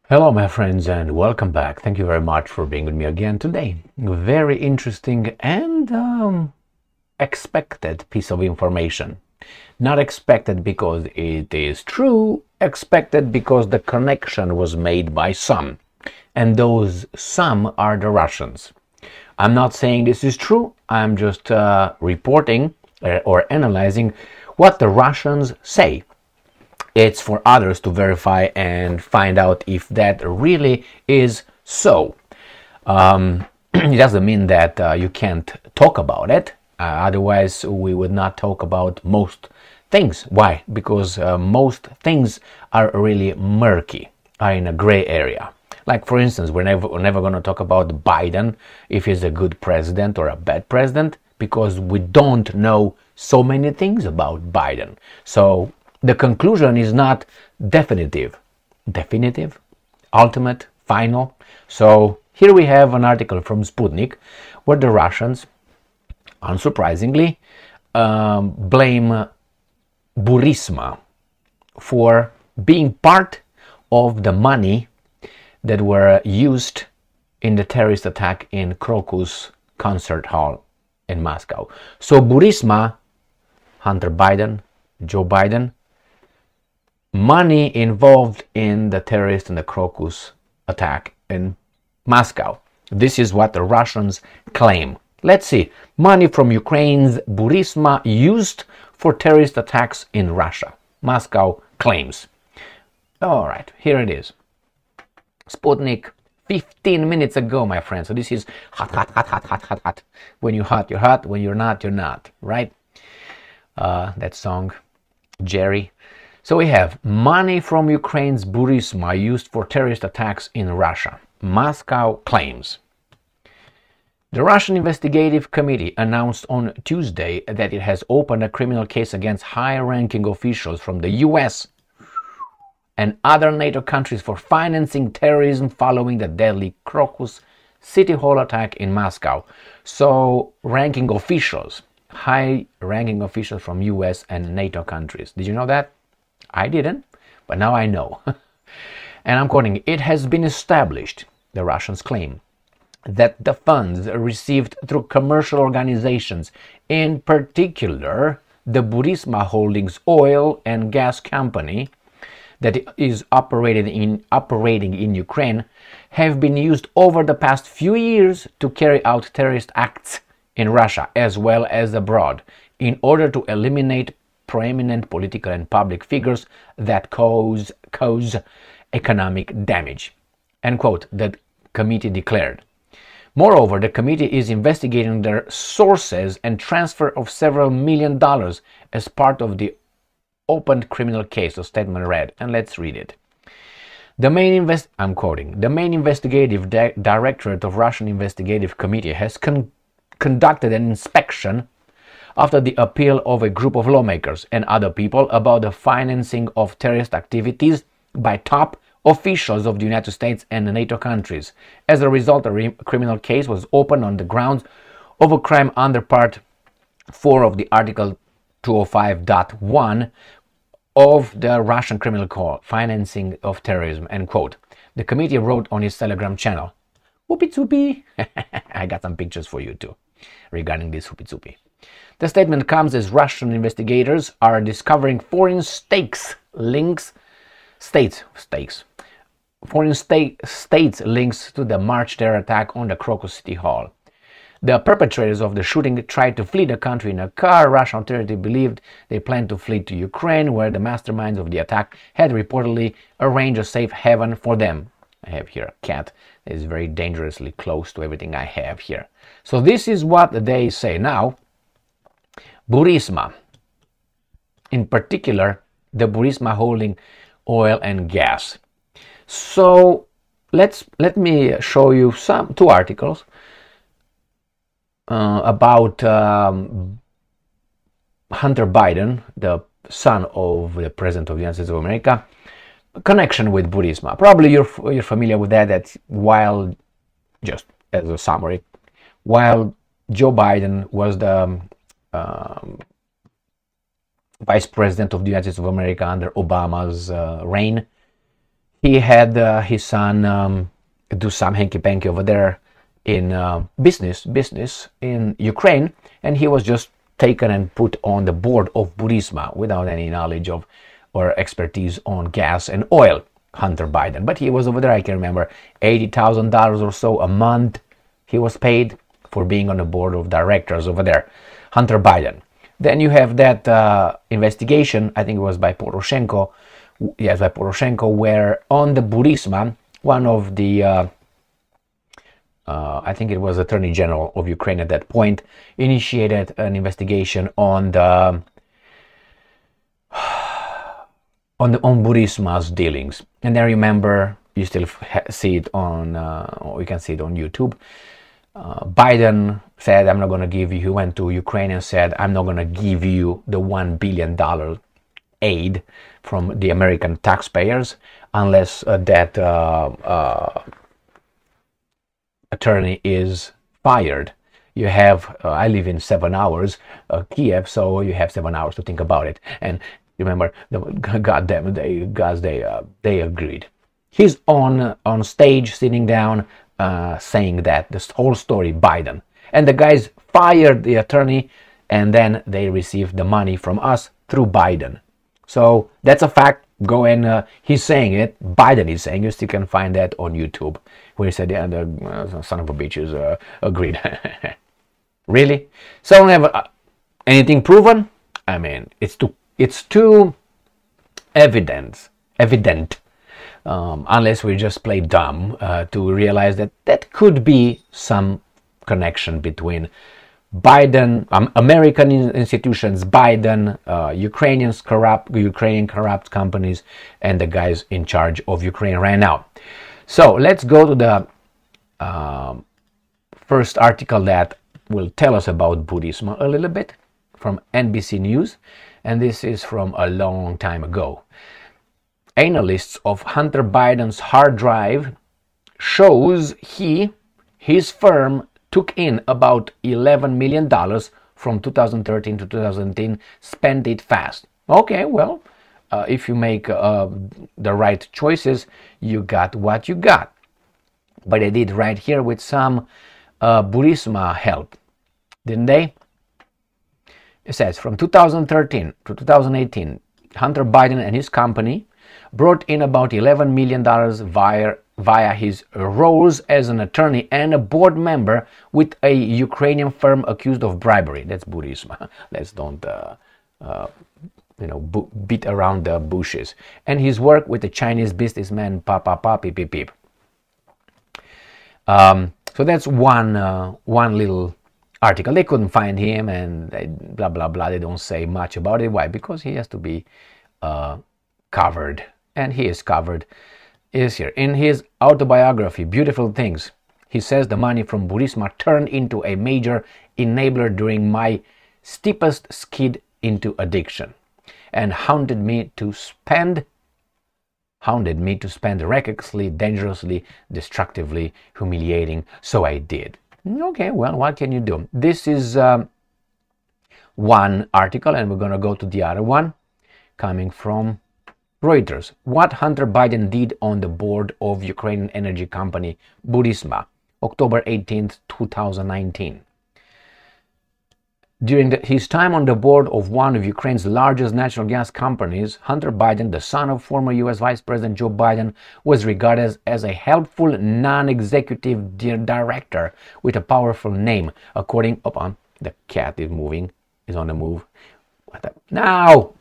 Hello my friends and welcome back. Thank you very much for being with me again today. Very interesting and expected piece of information. Not expected because it is true, expected because the connection was made by some. And those some are the Russians. I'm not saying this is true, I'm just reporting or analyzing what the Russians say. It's for others to verify and find out if that really is so. It doesn't mean that you can't talk about it. Otherwise, we would not talk about most things. Why? Because most things are really murky, are in a gray area. Like, for instance, we're never going to talk about Biden, if he's a good president or a bad president, because we don't know so many things about Biden. So the conclusion is not definitive, ultimate, final. So here we have an article from Sputnik where the Russians, unsurprisingly, blame Burisma for being part of the money that were used in the terrorist attack in Crocus concert hall in Moscow. So Burisma, Hunter Biden, Joe Biden, money involved in the terrorist and the Crocus attack in Moscow. This is what the Russians claim. Let's see. Money from Ukraine's Burisma used for terrorist attacks in Russia. Moscow claims. All right, here it is. Sputnik, 15 minutes ago, my friend. So this is hot. When you're hot, you're hot. When you're not, you're not. Right? That song, Jerry. So we have money from Ukraine's Burisma used for terrorist attacks in Russia. Moscow claims. The Russian Investigative Committee announced on Tuesday that it has opened a criminal case against high-ranking officials from the US and other NATO countries for financing terrorism following the deadly Crocus City Hall attack in Moscow. So, high-ranking officials from US and NATO countries. Did you know that? I didn't, but now I know. And I'm quoting, it has been established, the Russians claim, that the funds received through commercial organizations, in particular the Burisma Holdings oil and gas company that is operating in Ukraine, have been used over the past few years to carry out terrorist acts in Russia as well as abroad, in order to eliminate prominent political and public figures that cause economic damage. End quote, the committee declared. Moreover, the committee is investigating their sources and transfer of several $1 million as part of the opened criminal case, the statement read, and let's read it. I'm quoting, the main investigative directorate of Russian Investigative Committee has conducted an inspection after the appeal of a group of lawmakers and other people about the financing of terrorist activities by top officials of the United States and the NATO countries. As a result, a criminal case was opened on the grounds of a crime under Part 4 of the Article 205.1 of the Russian Criminal Code, financing of terrorism, end quote. The committee wrote on its Telegram channel. Whoopie-zoopie. I got some pictures for you too regarding this whoopie-zoopie. The statement comes as Russian investigators are discovering foreign states links to the March terror attack on the Crocus City Hall. The perpetrators of the shooting tried to flee the country in a car. Russian authorities believed they planned to flee to Ukraine, where the masterminds of the attack had reportedly arranged a safe haven for them. I have here a cat that is very dangerously close to everything I have here. So this is what they say. Now, Burisma, in particular, the Burisma holding oil and gas. So let me show you two articles about Hunter Biden, the son of the President of the United States of America, connection with Burisma. Probably you're familiar with that. That while, just as a summary, while Joe Biden was the Vice President of the United States of America under Obama's reign, he had his son do some hanky-panky over there in business in Ukraine, and he was just taken and put on the board of Burisma without any knowledge of or expertise on gas and oil. Hunter Biden, but he was over there, I can remember, $80,000 or so a month he was paid for being on the board of directors over there. Hunter Biden. Then you have that investigation, I think it was by Poroshenko, yes, by Poroshenko, where on the Burisma, one of the I think it was Attorney General of Ukraine at that point, initiated an investigation on the on Burisma's dealings. And I remember, you still see it on, or you can see it on YouTube. Biden said, I'm not going to give you, he went to Ukraine and said, I'm not going to give you the $1 billion aid from the American taxpayers unless that attorney is fired. You have, I live in 7 hours, Kiev, so you have 7 hours to think about it. And remember, goddamn, they agreed. He's on stage, sitting down, saying that this whole story, Biden, and the guys fired the attorney, and then they received the money from us through Biden. So that's a fact. Go and he's saying it. Biden is saying. You still can find that on YouTube, where he said, "Yeah, the son of a bitches agreed." Really? So never anything proven. I mean, it's too evident, unless we just play dumb to realize that that could be some connection between Biden, American institutions, Biden, Ukrainian corrupt companies, and the guys in charge of Ukraine right now. So let's go to the first article that will tell us about Burisma a little bit, from NBC News, and this is from a long time ago. Analysts of Hunter Biden's hard drive shows his firm took in about $11 million from 2013 to 2010, spent it fast. Okay, well, if you make the right choices, you got what you got. But they did right here with some Burisma help, didn't they? It says, from 2013 to 2018, Hunter Biden and his company brought in about $11 million via his roles as an attorney and a board member with a Ukrainian firm accused of bribery. That's Burisma. Let's don't beat around the bushes. And his work with the Chinese businessman Beep Beep Beep. So that's one little article. They couldn't find him, and they, blah blah blah. They don't say much about it. Why? Because he has to be covered, and he is covered. Is here in his autobiography, Beautiful Things. He says the money from Burisma turned into a major enabler during my steepest skid into addiction, and hounded me to spend recklessly, dangerously, destructively, humiliating. So I did. Okay, well, what can you do? This is one article, and we're going to go to the other one, coming from Reuters. What Hunter Biden did on the board of Ukrainian energy company Burisma, October 18th, 2019. During his time on the board of one of Ukraine's largest natural gas companies, Hunter Biden, the son of former US Vice President Joe Biden, was regarded as a helpful non-executive director with a powerful name, according upon the cat is moving, is on the move. What the? Now.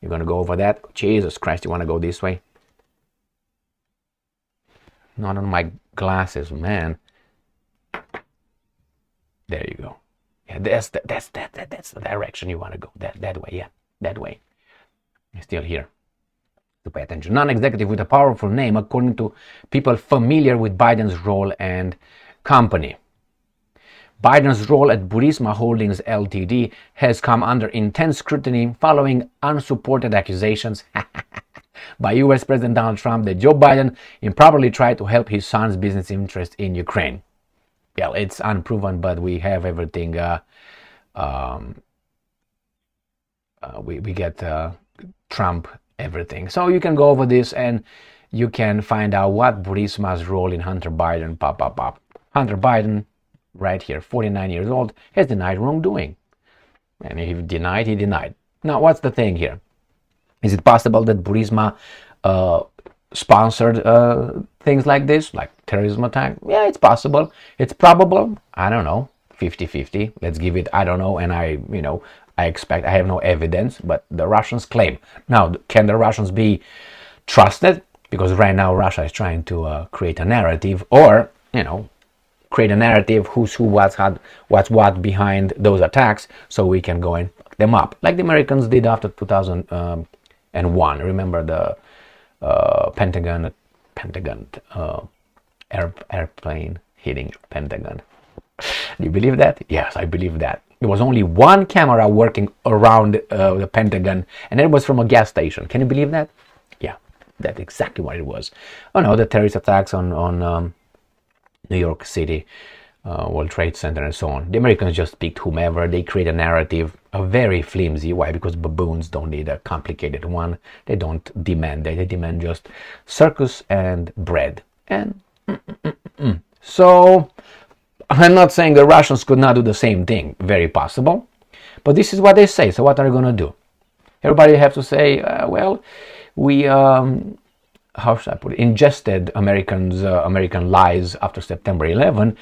You're going to go over that? Jesus Christ, you want to go this way? Not on my glasses, man. There you go. Yeah, that's the direction you want to go. That way, yeah, that way. You're still here. To pay attention. Non-executive with a powerful name, according to people familiar with Biden's role and company. Biden's role at Burisma Holdings Ltd. has come under intense scrutiny following unsupported accusations by US President Donald Trump that Joe Biden improperly tried to help his son's business interests in Ukraine. Yeah, it's unproven, but we have everything. We get Trump everything. So you can go over this and you can find out what Burisma's role in Hunter Biden, Hunter Biden, right here, 49 years old, has denied wrongdoing. And he denied, he denied. Now, what's the thing here? Is it possible that Burisma sponsored things like this, like terrorism attack? Yeah, it's possible. It's probable. I don't know. 50-50. Let's give it, I don't know. And I expect, I have no evidence, but the Russians claim. Now, can the Russians be trusted? Because right now Russia is trying to create a narrative, or, create a narrative who's who, what's what behind those attacks, so we can go and fuck them up. Like the Americans did after 2001. Remember the Pentagon airplane hitting Pentagon. Do you believe that? Yes, I believe that. There was only one camera working around the Pentagon, and it was from a gas station. Can you believe that? Yeah, that's exactly what it was. Oh no, the terrorist attacks on New York City, World Trade Center, and so on. The Americans just picked whomever. They create a narrative, a very flimsy. Why? Because baboons don't need a complicated one. They don't demand that. They demand just circus and bread. And so I'm not saying the Russians could not do the same thing. Very possible. But this is what they say. So what are they going to do? Everybody have to say, well, we, how should I put it, ingested American lies after September 11.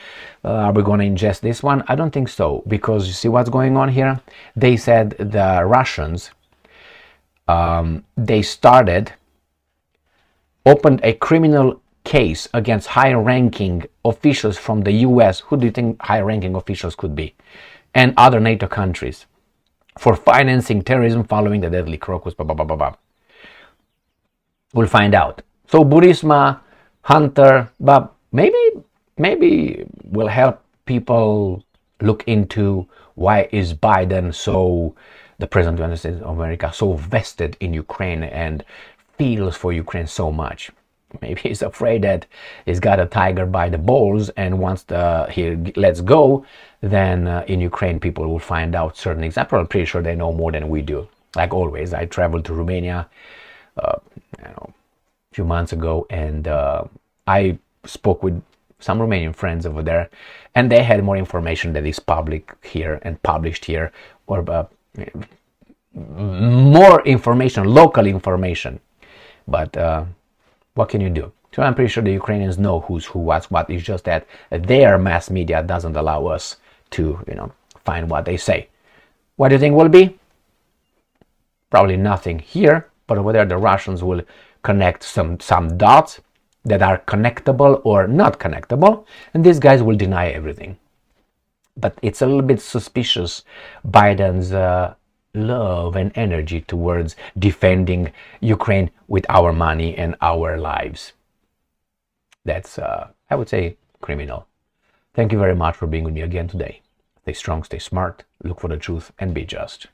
Are we going to ingest this one? I don't think so. Because you see what's going on here? They said the Russians, they opened a criminal case against high-ranking officials from the US. Who do you think high-ranking officials could be? And other NATO countries for financing terrorism following the deadly crocus. We'll find out. So Burisma, Hunter, but maybe will help people look into why is Biden the President of the United States of America, so vested in Ukraine and feels for Ukraine so much. Maybe he's afraid that he's got a tiger by the balls, and once he lets go, then in Ukraine people will find out certain things. I'm pretty sure they know more than we do. Like always, I traveled to Romania a few months ago, and I spoke with some Romanian friends over there, and they had more information that is public here and published here, or more information, local information. But what can you do? So I'm pretty sure the Ukrainians know who's who, what's what. It's just that their mass media doesn't allow us to, find what they say. What do you think will be? Probably nothing here, but over there the Russians will connect some dots that are connectable or not connectable, and these guys will deny everything. But it's a little bit suspicious, Biden's love and energy towards defending Ukraine with our money and our lives. That's, I would say, criminal. Thank you very much for being with me again today. Stay strong, stay smart, look for the truth, and be just.